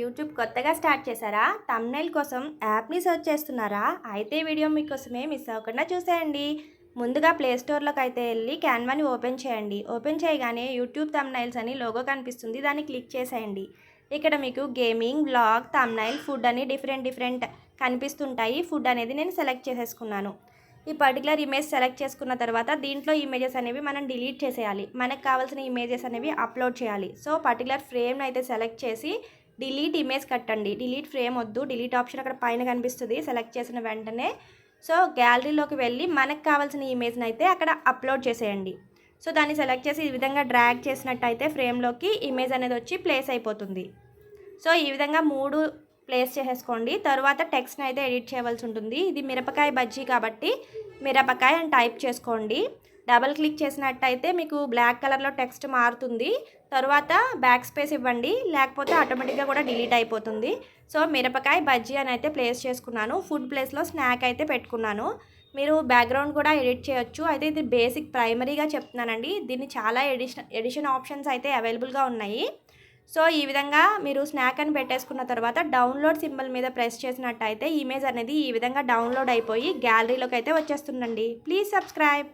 YouTube కొత్తగా start చేశారా? Thumbnail కోసం యాప్‌ని సెర్చ్ చేస్తున్నారా? అయితే వీడియో మీకోసమే మిస్ అవ్వకుండా చూసేయండి. ముందుగా ప్లే స్టోర్‌లోకి అయితే వెళ్ళి క్యాన్వాని ఓపెన్ చేయండి. ఓపెన్ చేయగానే యూట్యూబ్ థంబ్‌నెయిల్స్ అని లోగో కనిపిస్తుంది. దాన్ని క్లిక్ చేసేయండి. ఇక్కడ మీకు గేమింగ్, వ్లాగ్, థంబ్‌నెయిల్, ఫుడ్ అని డిఫరెంట్ కనిపిస్తుంటాయి. ఫుడ్ అనేది నేను సెలెక్ట్ చేసేసుకున్నాను. ఈ పర్టికులర్ ఇమేజ్ సెలెక్ట్ చేసుకున్న తర్వాత దీంట్లో ఇమేజెస్ అనేవి మనం డిలీట్ చేసేయాలి. మనకు కావాల్సిన ఇమేజెస్ అనేవి అప్లోడ్ చేయాలి. సో పర్టికులర్ ఫ్రేమ్‌ని అయితే సెలెక్ట్ చేసి డిలీట్ ఇమేజ్ కట్టండి. డిలీట్ ఫ్రేమ్ వద్దు. డిలీట్ ఆప్షన్ అక్కడ పైన కనిపిస్తుంది. సెలెక్ట్ చేసిన వెంటనే సో గ్యాలరీలోకి వెళ్ళి మనకు కావాల్సిన ఇమేజ్ని అయితే అక్కడ అప్లోడ్ చేసేయండి. సో దాన్ని సెలెక్ట్ చేసి ఈ విధంగా డ్రాగ్ చేసినట్టయితే ఫ్రేమ్లోకి ఇమేజ్ అనేది వచ్చి ప్లేస్ అయిపోతుంది. సో ఈ విధంగా 3 ప్లేస్ చేసేసుకోండి. తర్వాత టెక్స్ట్ని అయితే ఎడిట్ చేయవలసి ఉంటుంది. ఇది మిరపకాయ బజ్జీ కాబట్టి మిరపకాయ అని టైప్ చేసుకోండి. డబల్ క్లిక్ చేసినట్టయితే మీకు బ్లాక్ కలర్లో టెక్స్ట్ మారుతుంది. తర్వాత బ్యాక్ స్పేస్ ఇవ్వండి, లేకపోతే ఆటోమేటిక్గా కూడా డిలీట్ అయిపోతుంది. సో మిరపకాయ బజ్జీ అని అయితే ప్లేస్ చేసుకున్నాను. ఫుడ్ ప్లేస్లో స్నాక్ అయితే పెట్టుకున్నాను. మీరు బ్యాక్గ్రౌండ్ కూడా ఎడిట్ చేయొచ్చు. అయితే ఇది బేసిక్ ప్రైమరీగా చెప్తున్నానండి. దీన్ని చాలా ఎడిషన్ ఆప్షన్స్ అయితే అవైలబుల్గా ఉన్నాయి. సో ఈ విధంగా మీరు స్నాక్ అని పెట్టేసుకున్న తర్వాత డౌన్లోడ్ సింబల్ మీద ప్రెస్ చేసినట్టయితే ఇమేజ్ అనేది ఈ విధంగా డౌన్లోడ్ అయిపోయి గ్యాలరీలోకి అయితే వచ్చేస్తుందండి. Please subscribe.